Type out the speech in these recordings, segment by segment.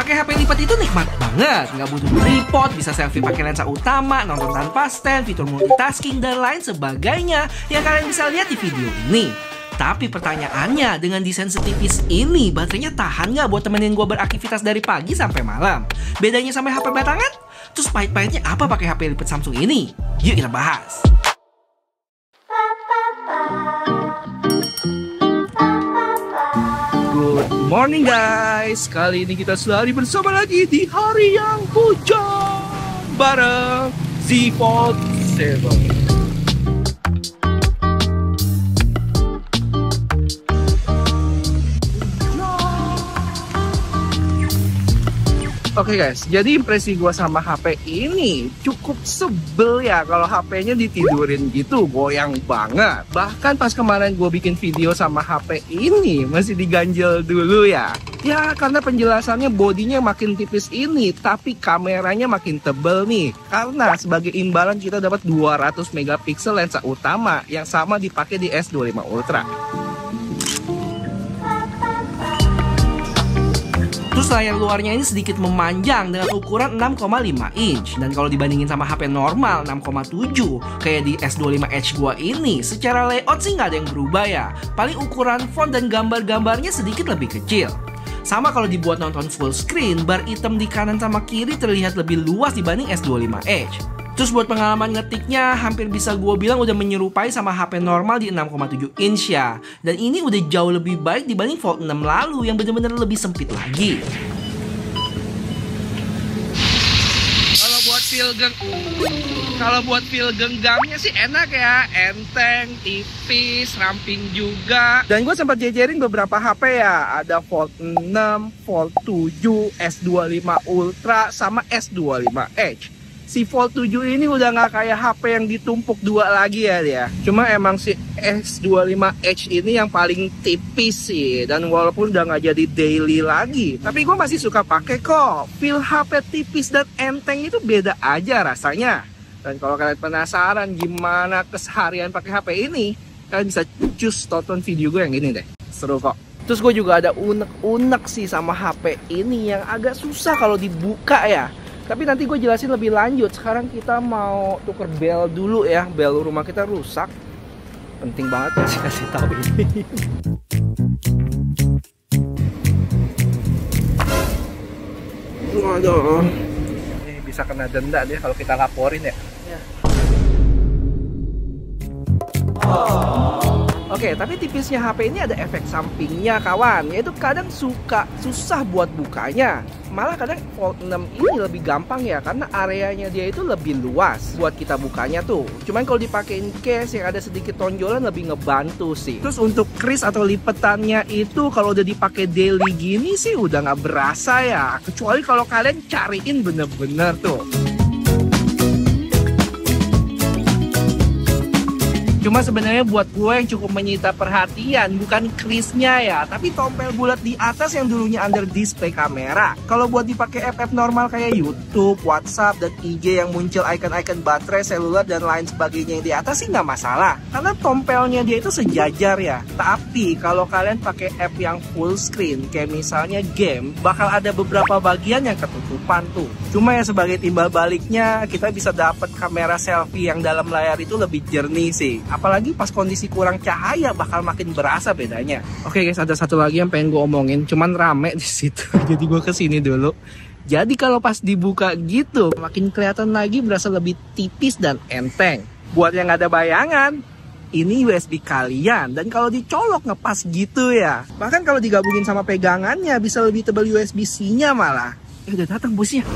Pakai HP lipat itu nikmat banget, nggak butuh tripod, bisa selfie pakai lensa utama, nonton tanpa stand, fitur multitasking, dan lain sebagainya yang kalian bisa lihat di video ini. Tapi pertanyaannya, dengan desain setipis ini, baterainya tahan nggak buat temenin gue beraktivitas dari pagi sampai malam? Bedanya sama HP batangan? Terus pahit-pahitnya apa pakai HP lipat Samsung ini? Yuk kita bahas. Good morning guys, kali ini kita sehari bersama lagi di hari yang hujan bareng Z Fold 7. Oke guys, jadi impresi gue sama HP ini cukup sebel ya kalau HP-nya ditidurin gitu, goyang banget. Bahkan pas kemarin gue bikin video sama HP ini masih diganjel dulu ya. Ya karena penjelasannya bodinya makin tipis ini, tapi kameranya makin tebel nih. Karena sebagai imbalan kita dapat 200 megapiksel lensa utama yang sama dipakai di S25 Ultra. Terus layar luarnya ini sedikit memanjang dengan ukuran 6,5 inch. Dan kalau dibandingin sama HP normal 6,7 kayak di S25 Edge gua ini, secara layout sih nggak ada yang berubah ya. Paling ukuran font dan gambar-gambarnya sedikit lebih kecil. Sama kalau dibuat nonton full screen, bar hitam di kanan sama kiri terlihat lebih luas dibanding S25 Edge. Terus buat pengalaman ngetiknya hampir bisa gue bilang udah menyerupai sama HP normal di 6,7 inch ya. Dan ini udah jauh lebih baik dibanding Fold 6 lalu yang bener-bener lebih sempit lagi. Kalau buat feel genggamnya sih enak ya, enteng, tipis, ramping juga. Dan gue sempat jejerin beberapa HP ya, ada Fold 6, Fold 7, S25 Ultra, sama S25 Edge. Si Fold 7 ini udah nggak kayak HP yang ditumpuk dua lagi ya dia. Cuma emang si S25 Edge ini yang paling tipis sih. Dan walaupun udah nggak jadi daily lagi, tapi gue masih suka pakai kok. Feel HP tipis dan enteng itu beda aja rasanya. Dan kalau kalian penasaran gimana keseharian pakai HP ini, kalian bisa cus tonton video gue yang ini deh. Seru kok. Terus gue juga ada unek-unek sih sama HP ini yang agak susah kalau dibuka ya. Tapi nanti gue jelasin lebih lanjut. Sekarang kita mau tuker bel dulu ya. Bel rumah kita rusak. Penting banget ya sih kasih tahu ini. Waduh. Ini bisa kena denda deh kalau kita laporin ya. Oke, tapi tipisnya HP ini ada efek sampingnya kawan, yaitu kadang suka susah buat bukanya. Malah kadang Fold 6 ini lebih gampang ya, karena areanya dia itu lebih luas buat kita bukanya tuh. Cuman kalau dipakein case yang ada sedikit tonjolan lebih ngebantu sih. Terus untuk kris atau lipetannya itu kalau udah dipakai daily gini sih udah nggak berasa ya. Kecuali kalau kalian cariin bener-bener tuh. Cuma sebenarnya buat gue yang cukup menyita perhatian bukan krisnya ya, tapi tompel bulat di atas yang dulunya under display kamera. Kalau buat dipakai app normal kayak YouTube, WhatsApp, dan IG yang muncul icon-icon baterai, seluler, dan lain sebagainya yang di atas sih nggak masalah. Karena tompelnya dia itu sejajar ya. Tapi kalau kalian pakai app yang full screen, kayak misalnya game, bakal ada beberapa bagian yang ketutupan tuh. Cuma ya sebagai timbal baliknya, kita bisa dapat kamera selfie yang dalam layar itu lebih jernih sih. Apalagi pas kondisi kurang cahaya bakal makin berasa bedanya. Oke guys, ada satu lagi yang pengen gue omongin, cuman rame di situ. Jadi gue kesini dulu. Jadi kalau pas dibuka gitu, makin kelihatan lagi berasa lebih tipis dan enteng. Buat yang ada bayangan, ini USB kalian. Dan kalau dicolok ngepas gitu ya. Bahkan kalau digabungin sama pegangannya bisa lebih tebal USB-C-nya malah. Udah datang bosnya.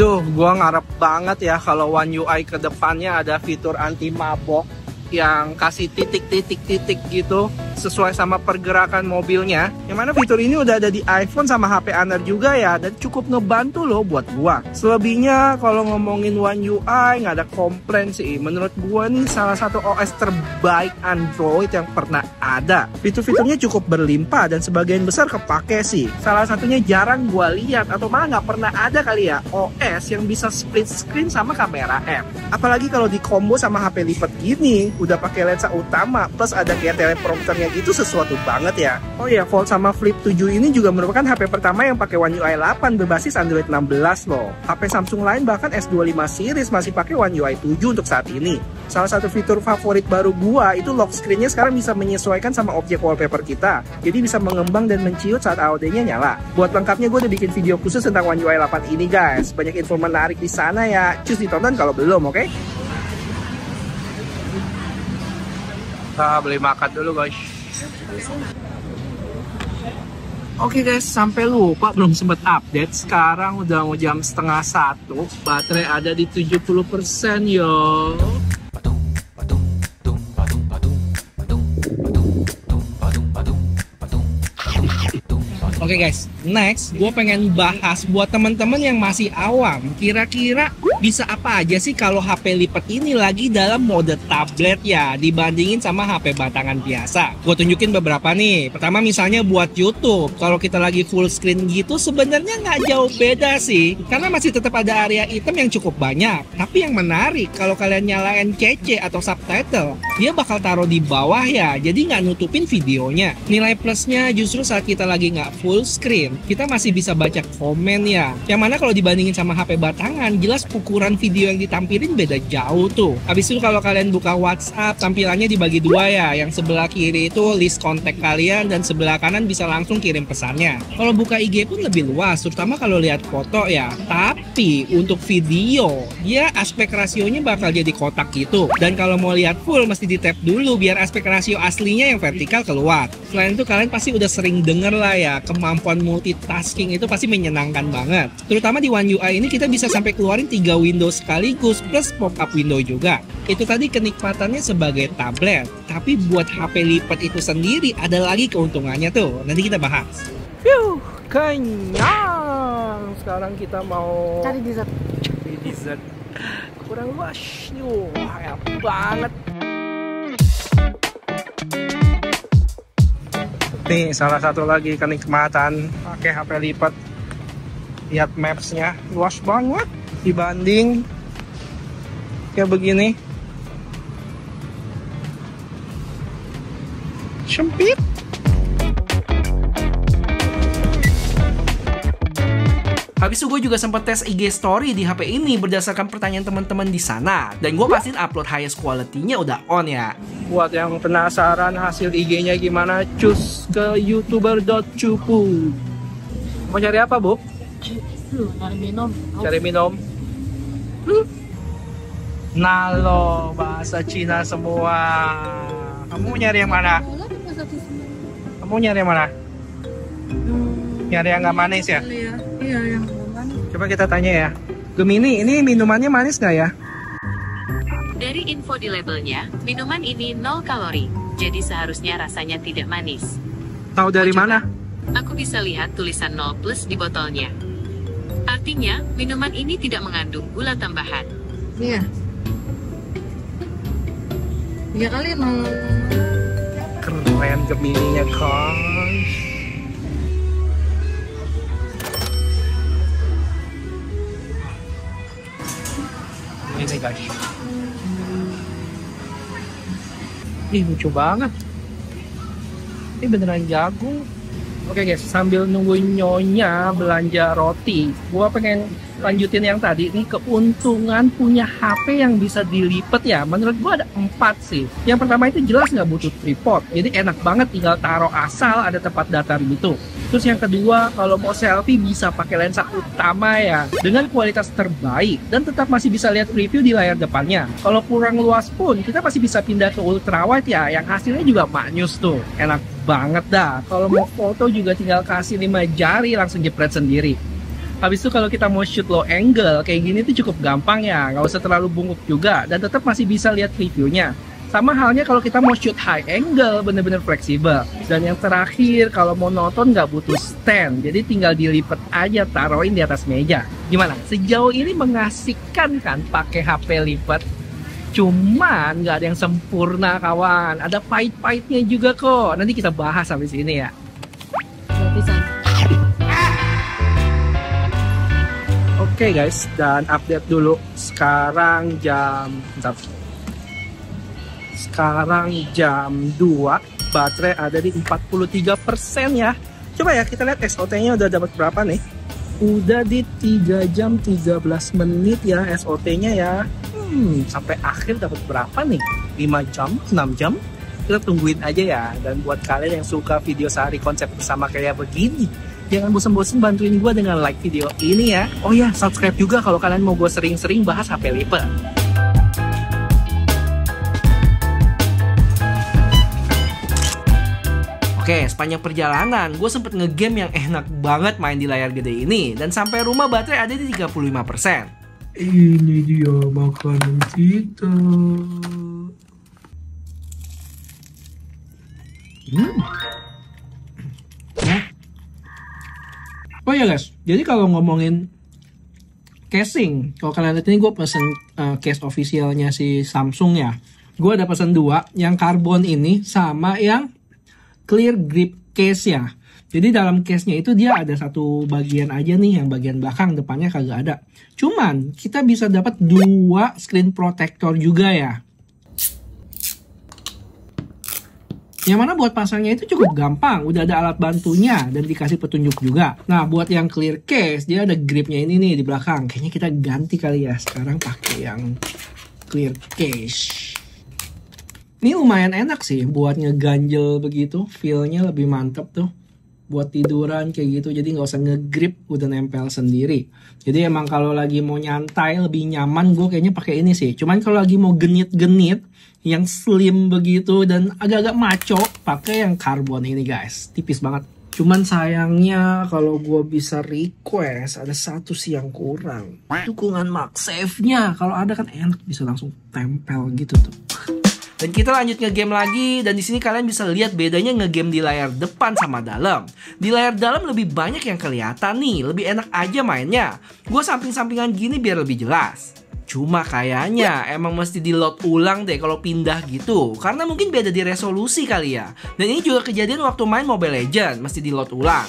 Duh, gua ngarep banget ya kalau One UI ke depannya ada fitur anti mabok yang kasih titik-titik-titik gitu sesuai sama pergerakan mobilnya. Yang mana fitur ini udah ada di iPhone sama HP Honor juga ya, dan cukup ngebantu loh buat gua. Selebihnya kalau ngomongin One UI nggak ada komplain sih. Menurut gua nih salah satu OS terbaik Android yang pernah ada. Fitur-fiturnya cukup berlimpah dan sebagian besar kepake sih. Salah satunya jarang gua lihat atau malah nggak pernah ada kali ya OS yang bisa split screen sama kamera app. Apalagi kalau di combo sama HP lipat gini, udah pakai lensa utama plus ada kayak teleprompter belakangnya gitu sesuatu banget ya. Oh ya, Fold sama Flip 7 ini juga merupakan HP pertama yang pakai One UI 8 berbasis Android 16 loh. HP Samsung lain bahkan S25 series masih pakai One UI 7 untuk saat ini. Salah satu fitur favorit baru gua itu lock screen-nya sekarang bisa menyesuaikan sama objek wallpaper kita. Jadi bisa mengembang dan menciut saat AOD-nya nyala. Buat lengkapnya gue udah bikin video khusus tentang One UI 8 ini guys. Banyak info menarik di sana ya. Cus ditonton kalau belum, oke? Kita beli makan dulu guys. Oke guys, sampai lupa belum sempet update. Sekarang udah mau jam 12:30. Baterai ada di 70% yo. Oke guys, next gue pengen bahas buat teman-teman yang masih awam, kira-kira bisa apa aja sih kalau HP lipat ini lagi dalam mode tablet ya dibandingin sama HP batangan biasa. Gue tunjukin beberapa nih. Pertama misalnya buat YouTube, kalau kita lagi full screen gitu sebenarnya nggak jauh beda sih, karena masih tetap ada area hitam yang cukup banyak. Tapi yang menarik kalau kalian nyalain CC atau subtitle, dia bakal taruh di bawah ya, jadi nggak nutupin videonya. Nilai plusnya justru saat kita lagi nggak full screen, kita masih bisa baca komen ya. Yang mana kalau dibandingin sama HP batangan, jelas ukuran video yang ditampilin beda jauh tuh. Habis itu kalau kalian buka WhatsApp, tampilannya dibagi dua ya. Yang sebelah kiri itu list kontak kalian dan sebelah kanan bisa langsung kirim pesannya. Kalau buka IG pun lebih luas, terutama kalau lihat foto ya. Tapi untuk video, dia aspek rasionya bakal jadi kotak gitu. Dan kalau mau lihat full mesti di tap dulu biar aspek rasio aslinya yang vertikal keluar. Selain itu kalian pasti udah sering denger lah ya, kemampuan multitasking itu pasti menyenangkan banget. Terutama di One UI ini kita bisa sampai keluarin 3 window sekaligus plus pop-up window juga. Itu tadi kenikmatannya sebagai tablet. Tapi buat HP lipat itu sendiri ada lagi keuntungannya tuh. Nanti kita bahas. Kenyang. Sekarang kita mau cari dessert. Kurang luas. Enak banget. Nih salah satu lagi kenikmatan pakai HP lipat. Lihat maps-nya luas banget dibanding kayak begini. Sempit. Habis itu gue juga sempat tes IG story di HP ini berdasarkan pertanyaan teman-teman di sana. Dan gue pastiin upload highest quality-nya udah on ya. Buat yang penasaran hasil IG-nya gimana, cus ke youtuber.cupu. Mau cari apa, Bu? Cari minum. Cari minum. Nalo, bahasa Cina semua. Kamu nyari yang mana? Kamu nyari yang mana? Nyari yang nggak manis ya? Iya, yang manis. Coba kita tanya ya. Gemini, ini minumannya manis nggak ya? Dari info di labelnya, minuman ini 0 kalori, jadi seharusnya rasanya tidak manis. Tahu dari mana? Aku bisa lihat tulisan 0+ di botolnya. Artinya, minuman ini tidak mengandung gula tambahan. Iya. Iya kali emang. Keren Gemininya guys. Ini guys. Ih lucu banget. Ini beneran jagung. Oke guys, sambil nunggu nyonya belanja roti, gua pengen lanjutin yang tadi nih, keuntungan punya HP yang bisa dilipat ya. Menurut gua ada 4 sih. Yang pertama itu jelas nggak butuh tripod, jadi enak banget tinggal taruh asal ada tempat datar gitu. Terus yang kedua, kalau mau selfie bisa pakai lensa utama ya, dengan kualitas terbaik dan tetap masih bisa lihat preview di layar depannya. Kalau kurang luas pun kita masih bisa pindah ke ultrawide ya, yang hasilnya juga maknyus tuh. Enak banget dah. Kalau mau foto juga tinggal kasih 5 jari langsung jepret sendiri. Habis itu kalau kita mau shoot low angle kayak gini tuh cukup gampang ya, nggak usah terlalu bungkuk juga dan tetap masih bisa lihat previewnya. Sama halnya kalau kita mau shoot high angle, bener-bener fleksibel. Dan yang terakhir, kalau mau nonton nggak butuh stand, jadi tinggal dilipat aja, taruhin di atas meja. Gimana? Sejauh ini mengasihkan kan pakai HP lipat? Cuman nggak ada yang sempurna kawan, ada pahit-pahitnya juga kok. Nanti kita bahas habis ini ya. Oke guys, dan update dulu. Sekarang jam 2. baterai ada di 43% ya. Coba ya kita lihat SOT-nya udah dapat berapa nih. Udah di 3 jam 13 menit ya SOT-nya ya. Sampai akhir dapat berapa nih? 5 jam, 6 jam? Kita tungguin aja ya. Dan buat kalian yang suka video sehari konsep bersama kayak begini, jangan bosen-bosen bantuin gue dengan like video ini ya. Oh ya, subscribe juga kalau kalian mau gue sering-sering bahas HP lipat. Oke, sepanjang perjalanan gue sempet ngegame yang enak banget main di layar gede ini. Dan sampai rumah baterai ada di 35%. Ini dia makanan kita. Oh ya guys, jadi kalau ngomongin casing, kalau kalian lihat ini gue pesen case officialnya si Samsung ya. Gue ada pesen 2, yang karbon ini sama yang clear grip case ya. Jadi dalam case-nya itu dia ada satu bagian aja nih, yang bagian belakang, depannya kagak ada. Cuman kita bisa dapat 2 screen protector juga ya. Yang mana buat pasangnya itu cukup gampang, udah ada alat bantunya dan dikasih petunjuk juga. Nah, buat yang clear case, dia ada gripnya ini nih di belakang. Kayaknya kita ganti kali ya, sekarang pakai yang clear case. Ini lumayan enak sih buat ngeganjel begitu, feel-nya lebih mantep tuh. Buat tiduran kayak gitu, jadi nggak usah ngegrip, udah nempel sendiri. Jadi emang kalau lagi mau nyantai lebih nyaman, gue kayaknya pakai ini sih. Cuman kalau lagi mau genit-genit, yang slim begitu dan agak-agak maco, pakai yang karbon ini guys, tipis banget. Cuman sayangnya kalau gue bisa request, ada satu sih yang kurang, dukungan MagSafe-nya. Kalau ada kan enak, bisa langsung tempel gitu tuh. Dan kita lanjut ngegame lagi, dan di sini kalian bisa lihat bedanya ngegame di layar depan sama dalam. Di layar dalam lebih banyak yang kelihatan nih, lebih enak aja mainnya. Gue samping-sampingan gini biar lebih jelas. Cuma kayaknya emang mesti di load ulang deh kalau pindah gitu, karena mungkin beda di resolusi kali ya. Dan ini juga kejadian waktu main Mobile Legends, mesti di load ulang.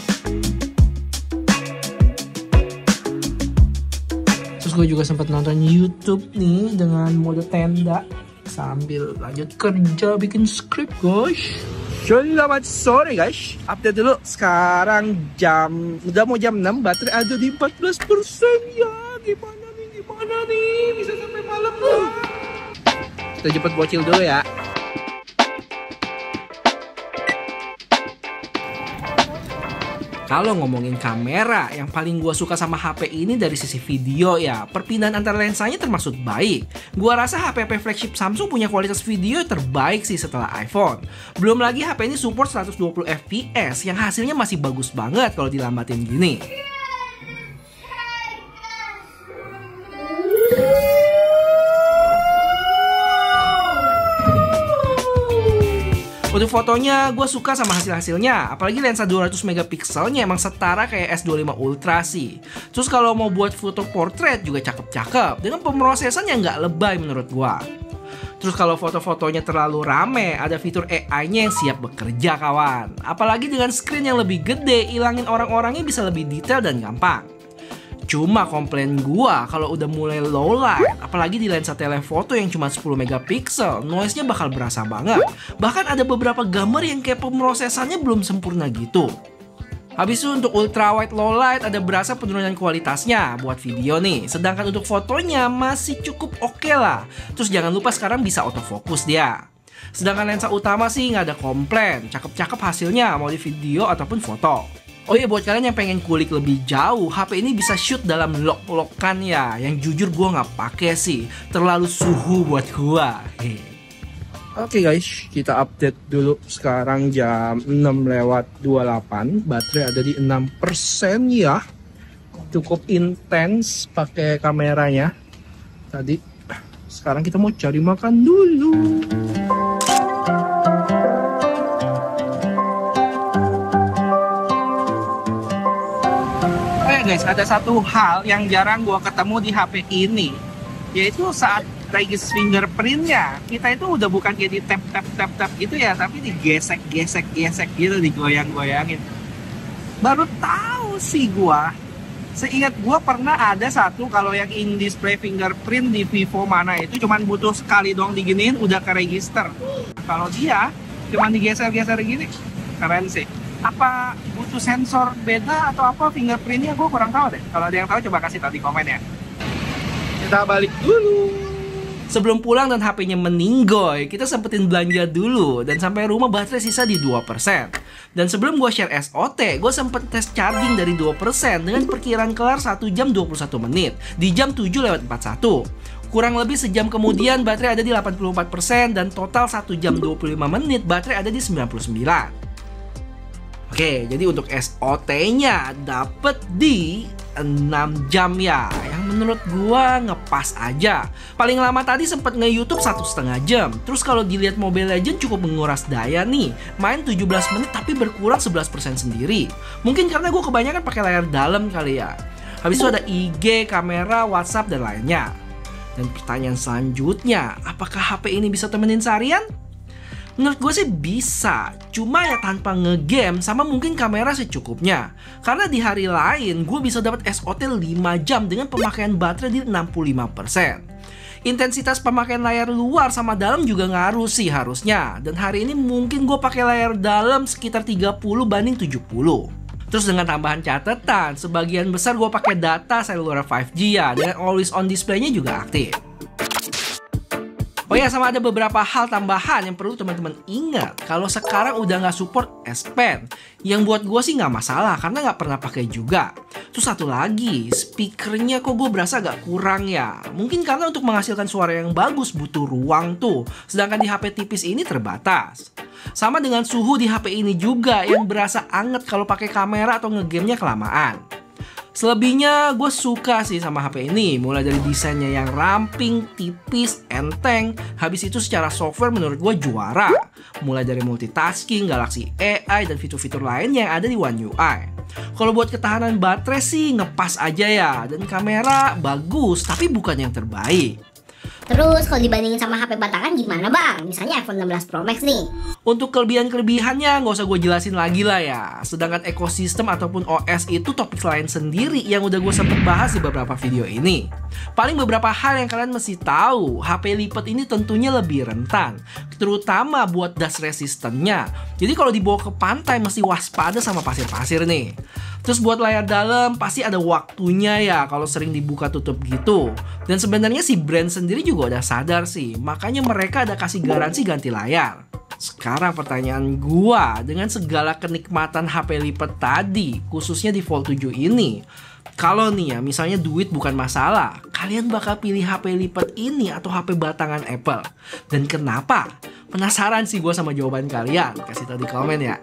Terus gue juga sempat nonton YouTube nih dengan mode tenda sambil lanjut kerja bikin script guys. Selamat sore guys, update dulu. Sekarang udah mau jam 6, baterai ada di 14% ya. Gimana nih, bisa sampai malam lah. Kita jemput bocil dulu ya. Kalau ngomongin kamera, yang paling gue suka sama HP ini dari sisi video ya, perpindahan antar lensanya termasuk baik. Gue rasa HP flagship Samsung punya kualitas video terbaik sih setelah iPhone. Belum lagi HP ini support 120 fps yang hasilnya masih bagus banget kalau dilambatin gini. Untuk fotonya gue suka sama hasil-hasilnya, apalagi lensa 200 megapikselnya emang setara kayak S25 Ultra sih. Terus kalau mau buat foto portrait juga cakep-cakep, dengan pemrosesan yang nggak lebay menurut gue. Terus kalau foto-fotonya terlalu rame, ada fitur AI-nya yang siap bekerja kawan. Apalagi dengan screen yang lebih gede, ilangin orang-orangnya bisa lebih detail dan gampang. Cuma komplain gua kalau udah mulai low light, apalagi di lensa telefoto yang cuma 10 megapiksel, noise-nya bakal berasa banget. Bahkan ada beberapa gambar yang kayak pemrosesannya belum sempurna gitu. Habis itu untuk ultra wide low light ada berasa penurunan kualitasnya buat video nih. Sedangkan untuk fotonya masih cukup oke lah. Terus jangan lupa sekarang bisa autofocus dia. Sedangkan lensa utama sih nggak ada komplain, cakep-cakep hasilnya mau di video ataupun foto. Oh iya, buat kalian yang pengen kulik lebih jauh, HP ini bisa shoot dalam lock-lockan ya. Yang jujur gue nggak pakai sih, terlalu suhu buat gue. Oke guys, kita update dulu. Sekarang jam 6:28, baterai ada di 6% ya. Cukup intens pakai kameranya tadi. Sekarang kita mau cari makan dulu. Guys, ada satu hal yang jarang gue ketemu di HP ini, yaitu saat regis fingerprintnya, kita itu udah bukan kayak di tap gitu ya, tapi digesek gitu, digoyang-goyangin. Baru tahu sih gue, seingat gue pernah ada satu kalau yang in display fingerprint di Vivo mana itu cuman butuh sekali dong diginiin udah ke register. Kalau dia Cuma digeser-geser gini. Keren sih. Apa butuh sensor beda atau apa fingerprintnya, gue kurang tahu deh. Kalau ada yang tahu coba kasih tahu di komen ya. Kita balik dulu. Sebelum pulang dan HP-nya meninggoy, kita sempetin belanja dulu. Dan sampai rumah baterai sisa di 2%. Dan sebelum gue share SOT, gue sempet tes charging dari 2% dengan perkiraan kelar 1 jam 21 menit di jam 7:41. Kurang lebih sejam kemudian baterai ada di 84% dan total 1 jam 25 menit baterai ada di 99%. Oke, jadi untuk SOT-nya dapet di 6 jam ya, yang menurut gua ngepas aja. Paling lama tadi sempet nge-YouTube 1,5 jam. Terus kalau dilihat Mobile Legends cukup menguras daya nih, main 17 menit tapi berkurang 11% sendiri. Mungkin karena gua kebanyakan pakai layar dalam kali ya. Habis itu ada IG, kamera, WhatsApp dan lainnya. Dan pertanyaan selanjutnya, apakah HP ini bisa temenin seharian? Menurut gue sih bisa, cuma ya tanpa ngegame sama mungkin kamera secukupnya. Karena di hari lain gue bisa dapat SOT 5 jam dengan pemakaian baterai di 65%. Intensitas pemakaian layar luar sama dalam juga ngaruh sih harusnya. Dan hari ini mungkin gue pakai layar dalam sekitar 30 banding 70. Terus dengan tambahan catatan, sebagian besar gue pakai data seluler 5G ya, dengan always on display-nya juga aktif. Oh ya, sama ada beberapa hal tambahan yang perlu teman-teman ingat. Kalau sekarang udah nggak support S Pen, yang buat gue sih nggak masalah karena nggak pernah pakai juga. Terus satu lagi, speakernya kok gue berasa agak kurang ya. Mungkin karena untuk menghasilkan suara yang bagus butuh ruang tuh, sedangkan di HP tipis ini terbatas. Sama dengan suhu di HP ini juga yang berasa anget kalau pakai kamera atau ngegamenya kelamaan. Selebihnya gue suka sih sama HP ini, mulai dari desainnya yang ramping, tipis, enteng. Habis itu secara software menurut gue juara. Mulai dari multitasking, Galaxy AI, dan fitur-fitur lain yang ada di One UI. Kalau buat ketahanan baterai sih ngepas aja ya. Dan kamera bagus, tapi bukan yang terbaik. Terus kalau dibandingin sama HP batangan gimana bang? Misalnya iPhone 16 Pro Max nih. Untuk kelebihan-kelebihannya nggak usah gue jelasin lagi lah ya. Sedangkan ekosistem ataupun OS itu topik lain sendiri yang udah gue sempet bahas di beberapa video ini. Paling beberapa hal yang kalian mesti tahu, HP lipat ini tentunya lebih rentan, terutama buat dust resistance-nya. Jadi kalau dibawa ke pantai mesti waspada sama pasir-pasir nih. Terus buat layar dalam pasti ada waktunya ya kalau sering dibuka tutup gitu. Dan sebenarnya si brand sendiri juga udah sadar sih, makanya mereka ada kasih garansi ganti layar. Sekarang pertanyaan gua, dengan segala kenikmatan HP lipat tadi, khususnya di Fold 7 ini, kalau nih ya misalnya duit bukan masalah, kalian bakal pilih HP lipat ini atau HP batangan Apple? Dan kenapa? Penasaran sih gua sama jawaban kalian, kasih tau di komen ya.